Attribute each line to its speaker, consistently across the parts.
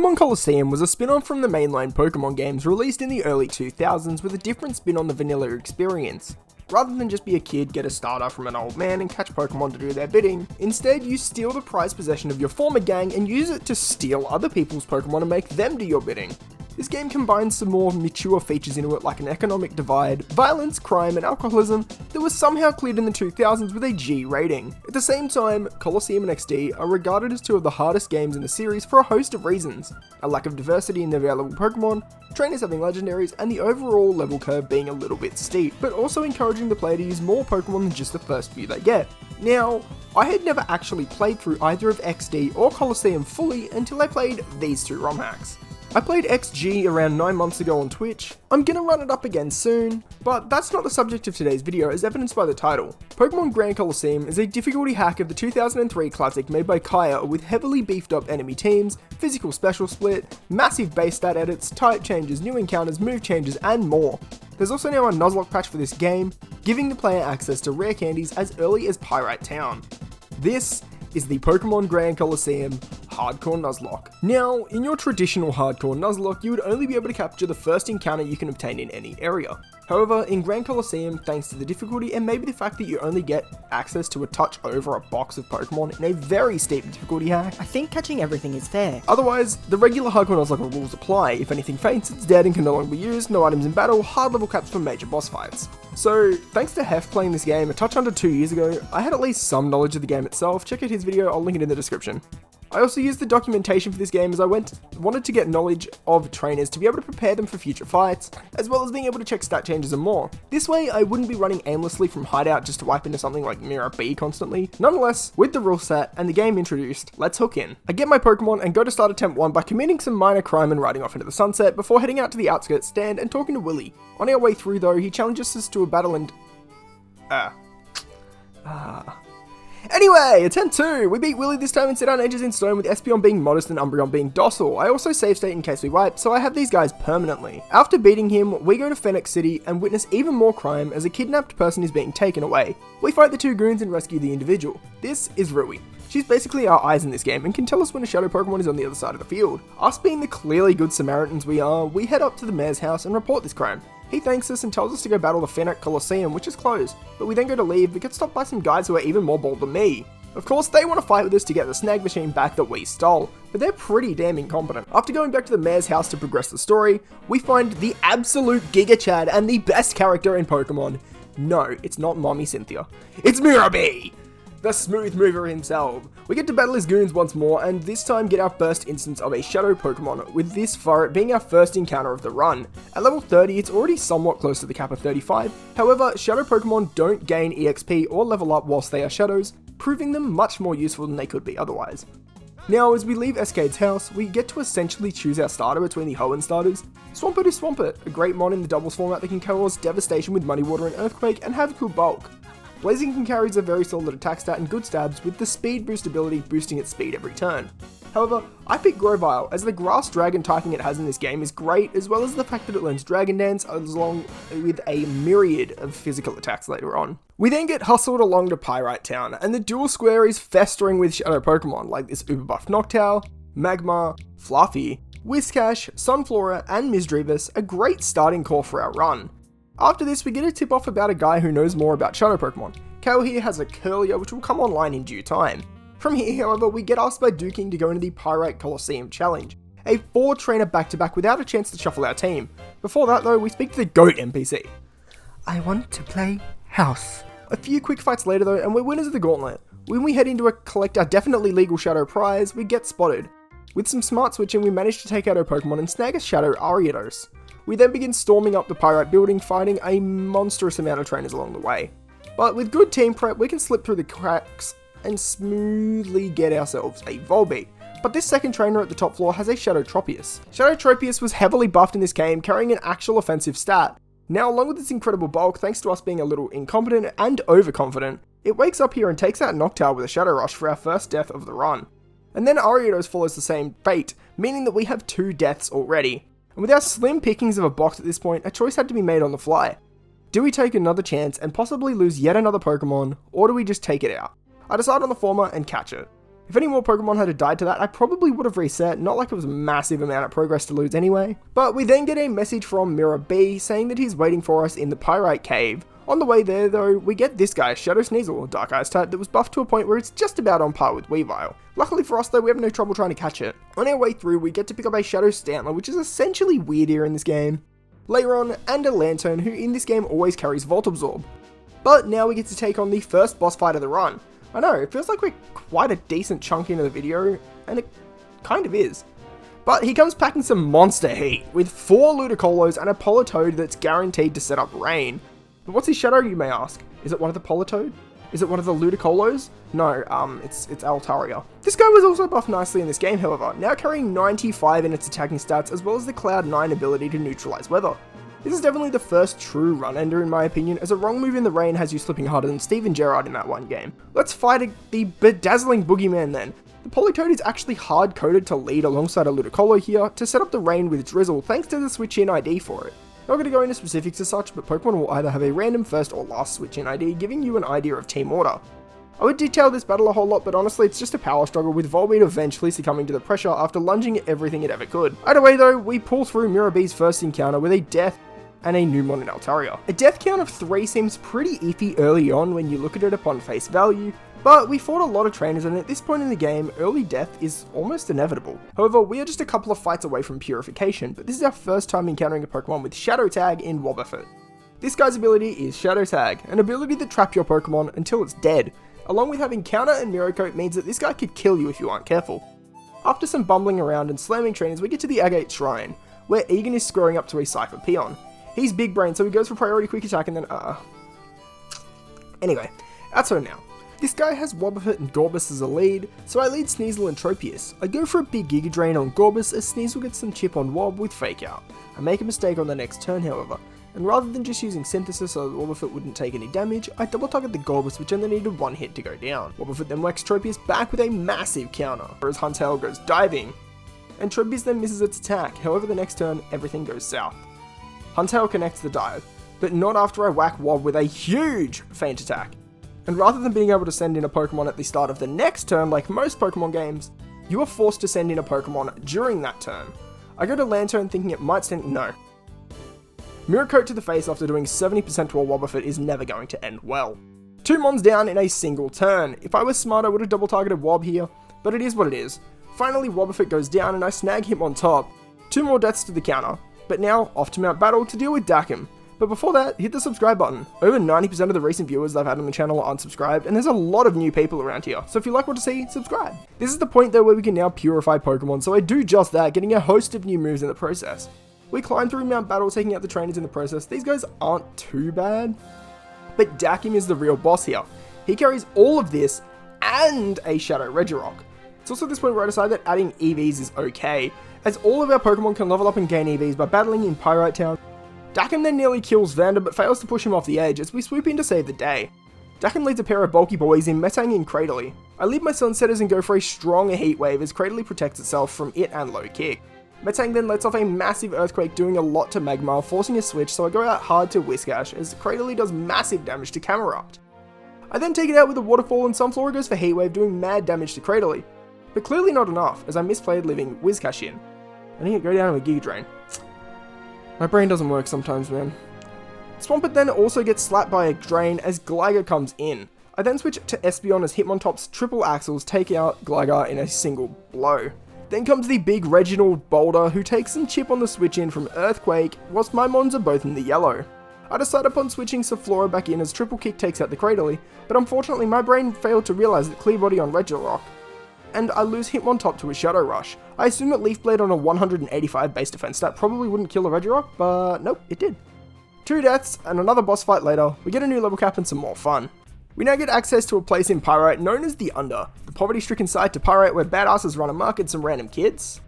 Speaker 1: Pokemon Colosseum was a spin-off from the mainline Pokemon games released in the early 2000s with a different spin on the vanilla experience. Rather than just be a kid, get a starter from an old man and catch Pokemon to do their bidding, instead you steal the prized possession of your former gang and use it to steal other people's Pokemon and make them do your bidding. This game combines some more mature features into it like an economic divide, violence, crime and alcoholism that was somehow cleared in the 2000s with a G rating. At the same time, Colosseum and XD are regarded as two of the hardest games in the series for a host of reasons. A lack of diversity in the available Pokemon, trainers having legendaries, and the overall level curve being a little bit steep, but also encouraging the player to use more Pokemon than just the first few they get. Now, I had never actually played through either of XD or Colosseum fully until I played these two ROM hacks. I played XG around 9 months ago on Twitch. I'm gonna run it up again soon, but that's not the subject of today's video as evidenced by the title. Pokemon Grand Colosseum is a difficulty hack of the 2003 classic made by Kaya with heavily beefed up enemy teams, physical special split, massive base stat edits, type changes, new encounters, move changes, and more. There's also now a Nuzlocke patch for this game, giving the player access to rare candies as early as Pyrite Town. This is the Pokemon Grand Colosseum Hardcore Nuzlocke. Now, in your traditional Hardcore Nuzlocke, you would only be able to capture the first encounter you can obtain in any area. However, in Grand Colosseum, thanks to the difficulty and maybe the fact that you only get access to a touch over a box of Pokemon in a very steep difficulty hack,
Speaker 2: I think catching everything is fair.
Speaker 1: Otherwise, the regular Hardcore Nuzlocke rules apply. If anything faints, it's dead and can no longer be used, no items in battle, hard level caps for major boss fights. So, thanks to Hef playing this game a touch under 2 years ago, I had at least some knowledge of the game itself. Check out his video, I'll link it in the description. I also used the documentation for this game as I wanted to get knowledge of trainers to be able to prepare them for future fights, as well as being able to check stat changes and more. This way, I wouldn't be running aimlessly from hideout just to wipe into something like Miror B constantly. Nonetheless, with the rule set and the game introduced, let's hook in. I get my Pokemon and go to start attempt 1 by committing some minor crime and riding off into the sunset before heading out to the outskirts stand and talking to Willy. On our way through though, he challenges us to a battle and... Anyway, attempt 2! We beat Willy this time and set our edges in stone with Espeon being modest and Umbreon being docile. I also save state in case we wipe, so I have these guys permanently. After beating him, we go to Phoenix City and witness even more crime as a kidnapped person is being taken away. We fight the two goons and rescue the individual. This is Rui. She's basically our eyes in this game and can tell us when a shadow Pokemon is on the other side of the field. Us being the clearly good Samaritans we are, we head up to the mayor's house and report this crime. He thanks us and tells us to go battle the Pyrite Colosseum, which is closed, but we then go to leave but get stopped by some guys who are even more bold than me. Of course, they want to fight with us to get the snag machine back that we stole, but they're pretty damn incompetent. After going back to the mayor's house to progress the story, we find the absolute Giga Chad and the best character in Pokemon. No, it's not Mommy Cynthia. It's Miror B! The smooth mover himself. We get to battle his goons once more, and this time get our first instance of a shadow Pokemon, with this Pyrite being our first encounter of the run. At level 30, it's already somewhat close to the cap of 35, however, shadow Pokemon don't gain EXP or level up whilst they are shadows, proving them much more useful than they could be otherwise. Now, as we leave Escade's house, we get to essentially choose our starter between the Hoenn starters. Swampert is Swampert, a great mon in the doubles format that can cause devastation with Muddy Water and Earthquake and have a cool bulk. Blaziken carries a very solid attack stat and good stabs, with the speed boost ability boosting its speed every turn. However, I pick Grovyle as the grass dragon typing it has in this game is great, as well as the fact that it learns Dragon Dance along with a myriad of physical attacks later on. We then get hustled along to Pyrite Town, and the dual square is festering with shadow Pokemon like this uber buff Noctowl, Magmar, Fluffy, Whiscash, Sunflora, and Misdreavus, a great starting core for our run. After this, we get a tip off about a guy who knows more about shadow Pokemon. Kale here has a Curlier which will come online in due time. From here, however, we get asked by Duking to go into the Pyrite Colosseum Challenge, a 4-trainer back-to-back without a chance to shuffle our team. Before that though, we speak to the GOAT NPC.
Speaker 2: I want to play house.
Speaker 1: A few quick fights later though, and we're winners of the Gauntlet. When we head in to collect our definitely legal shadow prize, we get spotted. With some smart switching, we manage to take out our Pokemon and snag a shadow Ariados. We then begin storming up the Pyrite Building, fighting a monstrous amount of trainers along the way. But with good team prep, we can slip through the cracks and smoothly get ourselves a Volbeat. But this second trainer at the top floor has a Shadow Tropius. Shadow Tropius was heavily buffed in this game, carrying an actual offensive stat. Now, along with its incredible bulk, thanks to us being a little incompetent and overconfident, it wakes up here and takes out Noctowl with a Shadow Rush for our first death of the run. And then Ariados follows the same fate, meaning that we have 2 deaths already. And with our slim pickings of a box at this point, a choice had to be made on the fly. Do we take another chance and possibly lose yet another Pokemon, or do we just take it out? I decide on the former and catch it. If any more Pokemon had died to that, I probably would have reset, not like it was a massive amount of progress to lose anyway. But we then get a message from Miror B saying that he's waiting for us in the Pyrite Cave. On the way there though, we get this guy, Shadow Sneasel, a Dark Ice type that was buffed to a point where it's just about on par with Weavile. Luckily for us though, we have no trouble trying to catch it. On our way through, we get to pick up a Shadow Stantler, which is essentially weirdier in this game. Later on, and a Lantern, who in this game always carries Volt Absorb. But now we get to take on the first boss fight of the run. I know, it feels like we're quite a decent chunk into the video, and it kind of is. But he comes packing some monster heat, with 4 Ludicolo and a Politoed that's guaranteed to set up rain. But what's his shadow, you may ask? Is it one of the Politoed? Is it one of the Ludicolos? No, it's Altaria. This guy was also buffed nicely in this game, however, now carrying 95 in its attacking stats, as well as the Cloud 9 ability to neutralize weather. This is definitely the first true run ender in my opinion, as a wrong move in the rain has you slipping harder than Steven Gerrard in that one game. Let's fight the bedazzling boogeyman then. The Politoed is actually hard-coded to lead alongside a Ludicolo here to set up the rain with Drizzle thanks to the switch-in ID for it. Not going to go into specifics as such, but Pokemon will either have a random first or last switch-in ID, giving you an idea of team order. I would detail this battle a whole lot, but honestly it's just a power struggle with Volbeat eventually succumbing to the pressure after lunging at everything it ever could. Either way though, we pull through Miror B's first encounter with a death and a Numon in Altaria. A death count of 3 seems pretty iffy early on when you look at it upon face value, but we fought a lot of trainers and at this point in the game, early death is almost inevitable. However, we are just a couple of fights away from purification, but this is our first time encountering a Pokemon with Shadow Tag in Wobbuffet. This guy's ability is Shadow Tag, an ability that traps your Pokemon until it's dead. Along with having Counter and Mirror Coat means that this guy could kill you if you aren't careful. After some bumbling around and slamming trainers, we get to the Agate Shrine, where Egan is scoring up to a Cypher Peon. He's big brain, so he goes for priority quick attack and then Anyway, that's her now. This guy has Wobbuffet and Gorbis as a lead, so I lead Sneasel and Tropius. I go for a big Giga Drain on Gorbis as Sneasel gets some chip on Wob with Fake Out. I make a mistake on the next turn however, and rather than just using Synthesis so that Wobbuffet wouldn't take any damage, I double target the Gorbis which only needed 1 hit to go down. Wobbuffet then whacks Tropius back with a massive counter, whereas Huntail goes diving, and Tropius then misses its attack, however the next turn everything goes south. Huntail connects the dive, but not after I whack Wob with a huge feint attack. And rather than being able to send in a Pokemon at the start of the next turn like most Pokemon games, you are forced to send in a Pokemon during that turn. I go to Lantern thinking it might send, no. Mirror Coat to the face after doing 70% to a Wobbuffet is never going to end well. 2 Mons down in a single turn. If I was smart I would have double targeted Wob here, but it is what it is. Finally Wobbuffet goes down and I snag him on top. 2 more deaths to the counter, but now off to Mount Battle to deal with Dakim. But before that, hit the subscribe button. Over 90% of the recent viewers I've had on the channel are unsubscribed, and there's a lot of new people around here, so if you like what to see, subscribe. This is the point though where we can now purify Pokemon, so I do just that, getting a host of new moves in the process. We climb through Mount Battle, taking out the trainers in the process. These guys aren't too bad, but Dakim is the real boss here. He carries all of this and a Shadow Regirock. It's also at this point where I decide that adding EVs is okay, as all of our Pokemon can level up and gain EVs by battling in Pyrite Town. Dakim then nearly kills Vander but fails to push him off the edge as we swoop in to save the day. Dakim leads a pair of bulky boys in Metang and Cradily. I leave my Sunsetters and go for a strong Heat Wave as Cradily protects itself from it and Low Kick. Metang then lets off a massive Earthquake doing a lot to Magmar, forcing a switch, so I go out hard to Whiscash as Cradily does massive damage to Camerupt. I then take it out with a Waterfall and Sunflora goes for Heat Wave doing mad damage to Cradily, but clearly not enough as I misplayed leaving Whiscash in. I need to go down to a Giga Drain. My brain doesn't work sometimes, man. Swampert then also gets slapped by a Drain as Gligar comes in. I then switch to Espeon as Hitmontop's triple axles take out Gligar in a single blow. Then comes the big Reginald Boulder who takes some chip on the switch in from Earthquake whilst my Mons are both in the yellow. I decide upon switching Sunflora back in as Triple Kick takes out the Cradily, but unfortunately my brain failed to realise that Clear Body on Regirock, and I lose Hitmontop to a Shadow Rush. I assume that Leaf Blade on a 185 base defense stat probably wouldn't kill a Regirock, but nope, it did. 2 deaths and another boss fight later, we get a new level cap and some more fun. We now get access to a place in Pyrite known as the Under, the poverty-stricken side to Pyrite where badasses run amok and some random kids.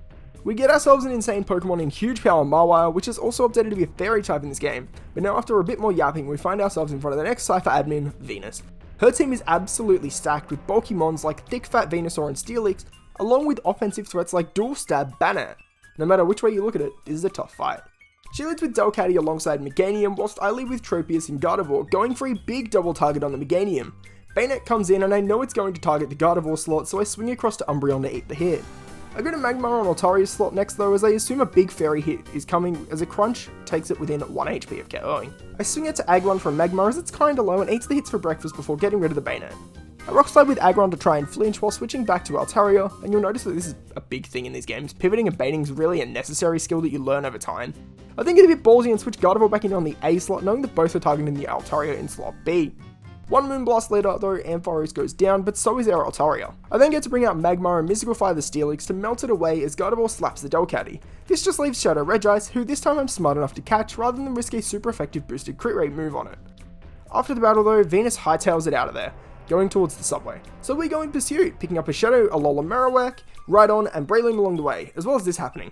Speaker 1: We get ourselves an insane Pokemon in Huge Power Mawile, which is also updated to be a Fairy type in this game, but now after a bit more yapping we find ourselves in front of the next Cypher admin, Venus. Her team is absolutely stacked with bulky mons like Thick Fat Venusaur and Steelix, along with offensive threats like Dual Stab Banner. No matter which way you look at it, this is a tough fight. She leads with Delcatty alongside Meganium, whilst I lead with Tropius and Gardevoir, going for a big double target on the Meganium. Bayonet comes in and I know it's going to target the Gardevoir slot, so I swing across to Umbreon to eat the hit. I go to Magmar on Altaria's slot next though, as I assume a big fairy hit is coming as a crunch takes it within 1 HP of KOing. I swing it to Aggron from Magmar as it's kinda low and eats the hits for breakfast before getting rid of the Bayonet. I rock slide with Aggron to try and flinch while switching back to Altaria, and you'll notice that this is a big thing in these games. Pivoting and baiting is really a necessary skill that you learn over time. I then get a bit ballsy and switch Gardevoir back in on the A slot, knowing that both are targeting the Altaria in slot B. One Moonblast later, though, Ampharos goes down, but so is our Altaria. I then get to bring out Magmar and Mystical the Steelix to melt it away as Gardevoir slaps the Delcatty. This just leaves Shadow Regice, who this time I'm smart enough to catch rather than risk a super effective boosted crit rate move on it. After the battle though, Venus hightails it out of there, going towards the subway. So we go in pursuit, picking up a Shadow, Alola Marowak, Rhydon, and Breloom along the way, as well as this happening.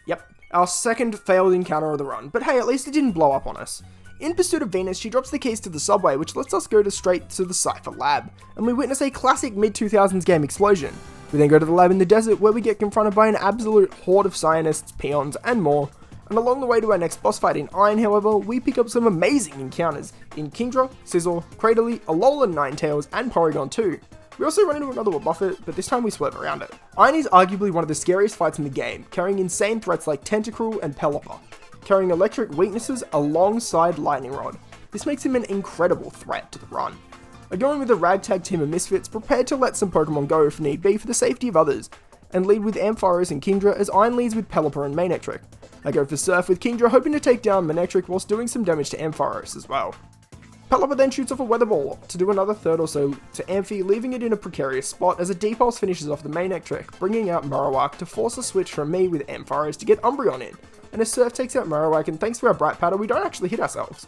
Speaker 1: Yep, our second failed encounter of the run, but hey, at least it didn't blow up on us. In pursuit of Venus, she drops the keys to the subway, which lets us go straight to the Cypher lab, and we witness a classic mid-2000s game explosion. We then go to the lab in the desert, where we get confronted by an absolute horde of Cyanists, Peons, and more, and along the way to our next boss fight in Iron, however, we pick up some amazing encounters in Kingdra, Scizor, Cradily, Alola Ninetales, and Porygon 2. We also run into another Wobbuffet, but this time we swerve around it. Iron is arguably one of the scariest fights in the game, carrying insane threats like Tentacruel and Pelipper, carrying electric weaknesses alongside Lightning Rod. This makes him an incredible threat to the run. I go in with a ragtag team of misfits, prepared to let some Pokemon go if need be for the safety of others, and lead with Ampharos and Kingdra as Iron leads with Pelipper and Manectric. I go for Surf with Kingdra, hoping to take down Manectric whilst doing some damage to Ampharos as well. Pelipper then shoots off a Weather Ball to do another third or so to Amphi, leaving it in a precarious spot as a Depulse finishes off the Manectric, bringing out Marowak to force a switch from me with Ampharos to get Umbreon in, and a Surf takes out Marowak, and thanks to our Bright Powder we don't actually hit ourselves.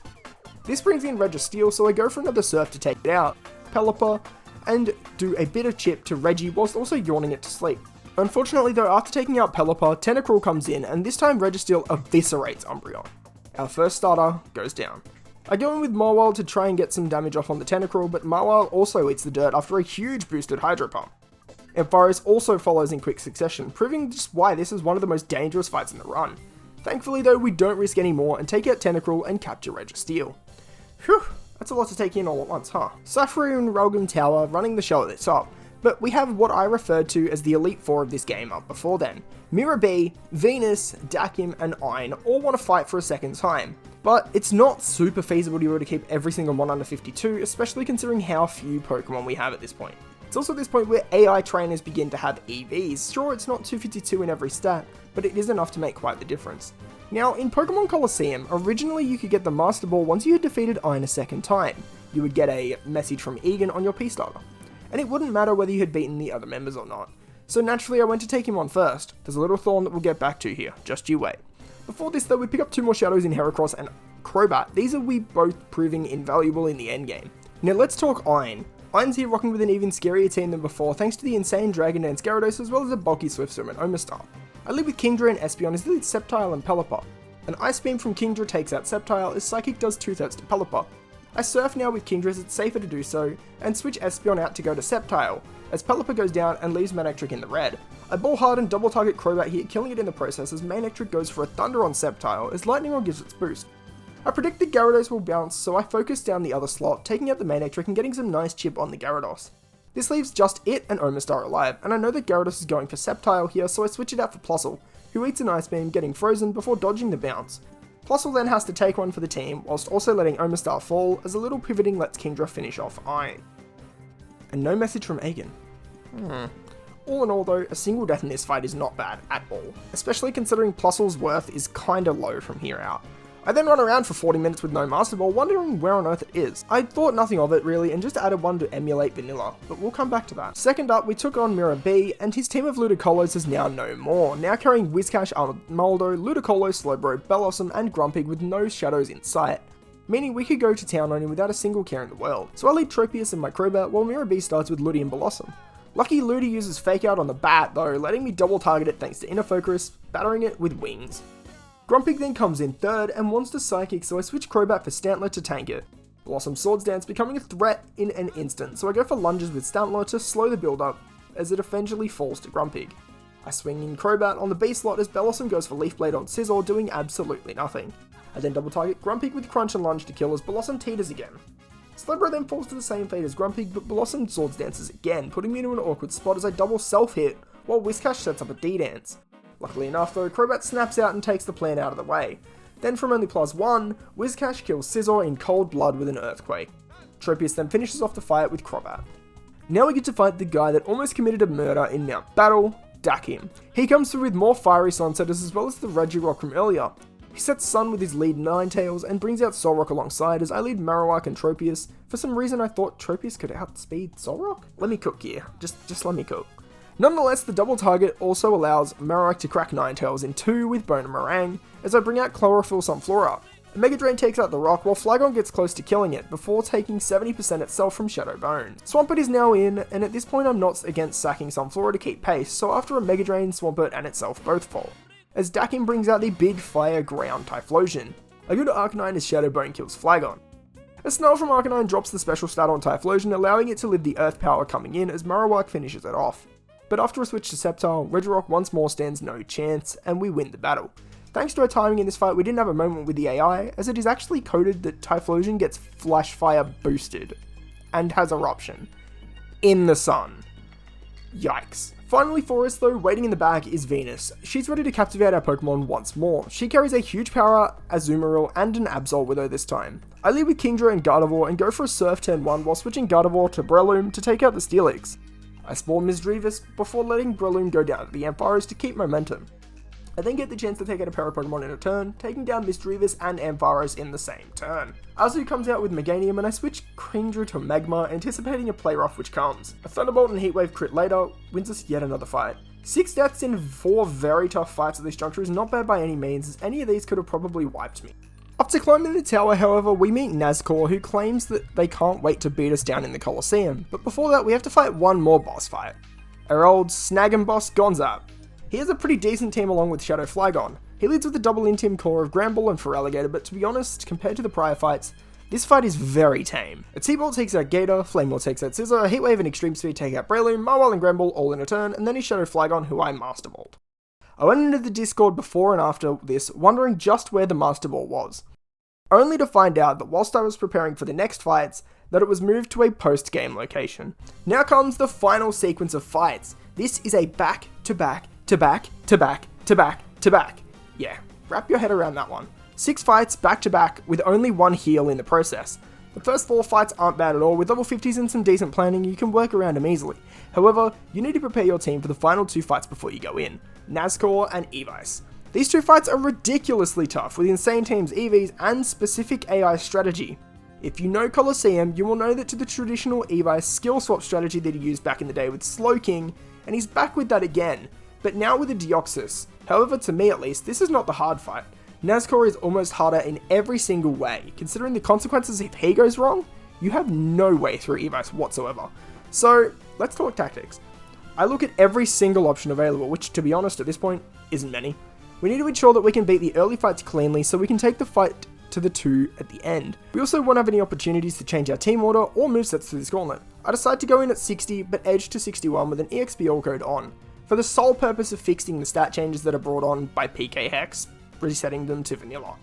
Speaker 1: This brings in Registeel, so I go for another Surf to take it out, Pelipper, and do a bit of chip to Reggie whilst also yawning it to sleep. Unfortunately though, after taking out Pelipper, Tentacruel comes in, and this time Registeel eviscerates Umbreon. Our first starter goes down. I go in with Mawile to try and get some damage off on the Tentacruel, but Mawile also eats the dirt after a huge boosted Hydro Pump. Ampharos also follows in quick succession, proving just why this is one of the most dangerous fights in the run. Thankfully though, we don't risk any more and take out Tentacruel and capture Registeel. Phew, that's a lot to take in all at once, huh? Saffron and Realgam Tower running the show at the top, but we have what I referred to as the Elite Four of this game up before then. Miror B, Venus, Dakim, and Iron all want to fight for a second time. But it's not super feasible to be able to keep every single one under 52, especially considering how few Pokemon we have at this point. It's also at this point where AI trainers begin to have EVs. Sure, it's not 252 in every stat, but it is enough to make quite the difference. Now, in Pokemon Colosseum, originally you could get the Master Ball once you had defeated Iron a second time. You would get a message from Egan on your P-Starter, and it wouldn't matter whether you had beaten the other members or not. So naturally I went to take him on first. There's a little thorn that we'll get back to here, just you wait. Before this though, we pick up 2 more Shadows in Heracross and Crobat. These are we both proving invaluable in the endgame. Now let's talk Iron. Iron's here rocking with an even scarier team than before thanks to the insane Dragon Dance Gyarados as well as a bulky Swift Swim and Omastar. I lead with Kingdra and Espeon as lead Sceptile and Pelipper. An Ice Beam from Kingdra takes out Sceptile as Psychic does 2 threats to Pelipper. I Surf now with Kingdra as it's safer to do so, and switch Espeon out to go to Sceptile, as Pelipper goes down and leaves Manectric in the red. I Ball Hard and double target Crobat here, killing it in the process as Manectric goes for a Thunder on Sceptile as Lightning Rod gives its boost. I predict the Gyarados will bounce, so I focus down the other slot, taking out the Manectric and getting some nice chip on the Gyarados. This leaves just it and Omastar alive, and I know that Gyarados is going for Sceptile here, so I switch it out for Plusle, who eats an Ice Beam, getting frozen before dodging the bounce. Plusle then has to take one for the team, whilst also letting Omastar fall, as a little pivoting lets Kingdra finish off Iron. And no message from Egan. All in all though, a single death in this fight is not bad at all, especially considering Plusle's worth is kinda low from here out. I then run around for 40 minutes with no Master Ball, wondering where on earth it is. I thought nothing of it really, and just added one to emulate vanilla, but we'll come back to that. Second up, we took on Miror B, and his team of Ludicolo is now no more, now carrying Whiscash, Armaldo, Ludicolo, Slowbro, Bellossom, and Grumpig with no Shadows in sight, meaning we could go to town on him without a single care in the world. So I lead Tropius and my Crobat, while Miror B starts with Ludi and Bellossom. Lucky Ludi uses Fake Out on the bat though, letting me double target it thanks to Inner Focus, battering it with Wings. Grumpig then comes in third and wants to Psychic, so I switch Crobat for Stantler to tank it. Blossom Swords Dance becoming a threat in an instant, so I go for lunges with Stantler to slow the build up as it eventually falls to Grumpig. I swing in Crobat on the B slot as Bellossom goes for Leaf Blade on Scizor, doing absolutely nothing. I then double target Grumpig with Crunch and Lunge to kill as Bellossom teeters again. Slowbro then falls to the same fate as Grumpig, but Blossom swords dances again, putting me into an awkward spot as I double self-hit, while Whiscash sets up a D-dance. Luckily enough though, Crobat snaps out and takes the plan out of the way. Then from only +1, Whiscash kills Scizor in cold blood with an Earthquake. Tropius then finishes off the fight with Crobat. Now we get to fight the guy that almost committed a murder in Mount Battle, Dakim. He comes through with more fiery Sunsetters as well as the Regirock from earlier. He sets Sun with his lead Ninetales and brings out Solrock alongside as I lead Marowak and Tropius. For some reason I thought Tropius could outspeed Solrock? Let me cook here, just let me cook. Nonetheless, the double target also allows Marowak to crack Ninetales in 2 with Bone and Meringue as I bring out Chlorophyll Sunflora. Mega Drain takes out the rock while Flygon gets close to killing it before taking 70% itself from Shadow Bone. Swampert is now in, and at this point I'm not against sacking Sunflora to keep pace, so after a Mega Drain, Swampert and itself both fall. As Dakim brings out the big fire ground Typhlosion. A good Arcanine as Shadow Bone kills Flygon. A Snarl from Arcanine drops the special stat on Typhlosion, allowing it to live the Earth power coming in as Marowak finishes it off. But after a switch to Sceptile, Regirock once more stands no chance, and we win the battle. Thanks to our timing in this fight, we didn't have a moment with the AI, as it is actually coded that Typhlosion gets Flash Fire boosted, and has Eruption. In the sun. Yikes. Finally for us though, waiting in the back is Venus. She's ready to captivate our Pokemon once more. She carries a huge power, Azumarill, and an Absol with her this time. I lead with Kingdra and Gardevoir and go for a Surf turn 1 while switching Gardevoir to Breloom to take out the Steelix. I spawn Misdreavus before letting Breloom go down to the Ampharos to keep momentum. I then get the chance to take out a pair of Pokemon in a turn, taking down Misdreavus and Ampharos in the same turn. Azu comes out with Meganium and I switch Kingdra to Magmar, anticipating a play rough which comes. A Thunderbolt and Heatwave crit later wins us yet another fight. 6 deaths in 4 very tough fights at this juncture is not bad by any means, as any of these could have probably wiped me. After climbing the tower, however, we meet Nazcor, who claims that they can't wait to beat us down in the Colosseum, but before that we have to fight one more boss fight. Our old snaggin' boss Gonzap. He has a pretty decent team along with Shadow Flygon. He leads with a double in-team core of Granbull and Feraligatr, but to be honest, compared to the prior fights, this fight is very tame. A T-Bolt takes out Gator, Flamewall takes out Scizor, Heatwave and Extreme Speed take out Breloom, Marwell and Granbull all in a turn, and then his Shadow Flygon, who I Master Balled. I went into the Discord before and after this, wondering just where the Master Ball was. Only to find out that whilst I was preparing for the next fights, that it was moved to a post-game location. Now comes the final sequence of fights. This is a back-to-back to back, to back, to back, to back. Yeah, wrap your head around that one. 6 fights back to back with only 1 heal in the process. The first 4 fights aren't bad at all, with level 50s and some decent planning you can work around them easily. However, you need to prepare your team for the final 2 fights before you go in, Nazcor and Evice. These 2 fights are ridiculously tough with insane teams EVs and specific AI strategy. If you know Colosseum, you will know that to the traditional Evice skill swap strategy that he used back in the day with Slowking, and he's back with that again, but now with a Deoxys. However, to me at least, this is not the hard fight. Nazcor is almost harder in every single way. Considering the consequences if he goes wrong, you have no way through Evice whatsoever. So, let's talk tactics. I look at every single option available, which to be honest at this point, isn't many. We need to ensure that we can beat the early fights cleanly so we can take the fight to the 2 at the end. We also won't have any opportunities to change our team order or movesets through this gauntlet. I decide to go in at 60 but edge to 61 with an EXP all code on, for the sole purpose of fixing the stat changes that are brought on by PK Hex, resetting them to vanilla.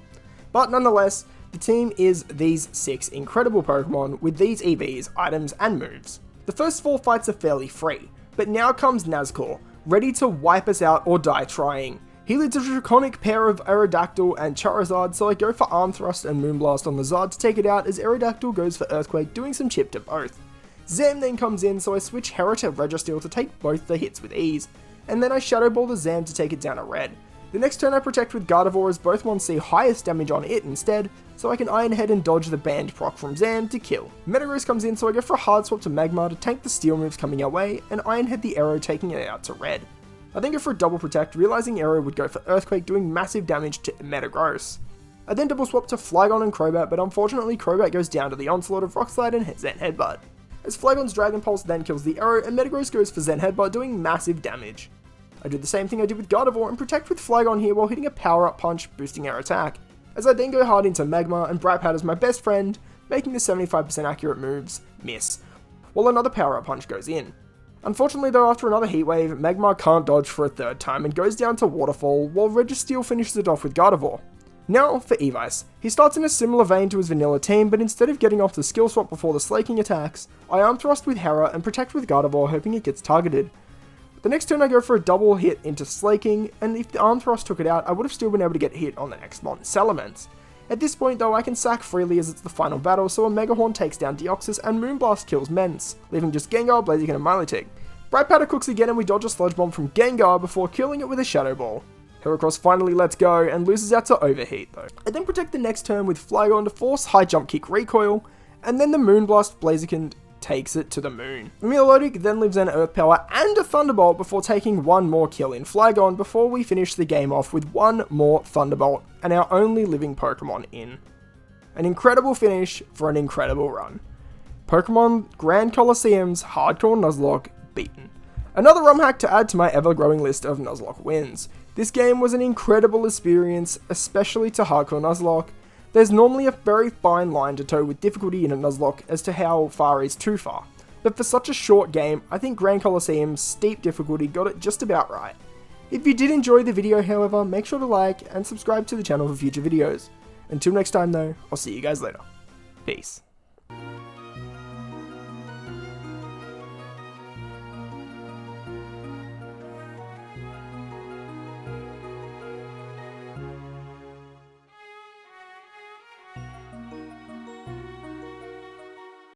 Speaker 1: But nonetheless, the team is these 6 incredible Pokemon with these EVs, items and moves. The first 4 fights are fairly free, but now comes Nazcor, ready to wipe us out or die trying. He leads a draconic pair of Aerodactyl and Charizard, so I go for Arm Thrust and Moonblast on the Zard to take it out as Aerodactyl goes for Earthquake, doing some chip to both. Zam then comes in, so I switch Hera to Registeel to take both the hits with ease, and then I Shadow Ball the Zam to take it down a red. The next turn I protect with Gardevoir as both ones see highest damage on it instead, so I can Iron Head and dodge the banned proc from Zam to kill. Metagross comes in, so I go for a hard swap to Magmar to tank the steel moves coming our way, and Iron Head the Arrow taking it out to red. I then go for a double protect, realizing Arrow would go for Earthquake doing massive damage to Metagross. I then double swap to Flygon and Crobat, but unfortunately Crobat goes down to the onslaught of Rock Slide and Zen Headbutt. As Flygon's Dragon Pulse then kills the Arrow, and Metagross goes for Zen Headbutt doing massive damage. I do the same thing I did with Gardevoir and protect with Flygon here while hitting a Power Up Punch, boosting our attack, as I then go hard into Magmar and Brightpad as my best friend, making the 75% accurate moves miss, while another Power Up Punch goes in. Unfortunately though, after another Heatwave, Magmar can't dodge for a 3rd time and goes down to Waterfall, while Registeel finishes it off with Gardevoir. Now for Evice. He starts in a similar vein to his vanilla team, but instead of getting off the skill swap before the slaking attacks, I arm thrust with Hera and protect with Gardevoir, hoping it gets targeted. The next turn I go for a double hit into slaking, and if the arm thrust took it out, I would have still been able to get hit on the next Molten Salamence. At this point though, I can sack freely as it's the final battle, so a Mega Horn takes down Deoxys and Moonblast kills Mence, leaving just Gengar, Blaziken and Milotic. Bright Powder cooks again and we dodge a Sludge Bomb from Gengar before killing it with a Shadow Ball. Heracross finally lets go and loses out to Overheat though. I then protect the next turn with Flygon to force High Jump Kick Recoil, and then the Moonblast Blaziken takes it to the moon. Milotic then lives in Earth Power and a Thunderbolt before taking one more kill in Flygon before we finish the game off with one more Thunderbolt and our only living Pokemon in. An incredible finish for an incredible run. Pokemon Grand Colosseum's Hardcore Nuzlocke beaten. Another ROM hack to add to my ever-growing list of Nuzlocke wins. This game was an incredible experience, especially to Hardcore Nuzlocke. There's normally a very fine line to toe with difficulty in a Nuzlocke as to how far is too far, but for such a short game, I think Grand Colosseum's steep difficulty got it just about right. If you did enjoy the video however, make sure to like and subscribe to the channel for future videos. Until next time though, I'll see you guys later. Peace.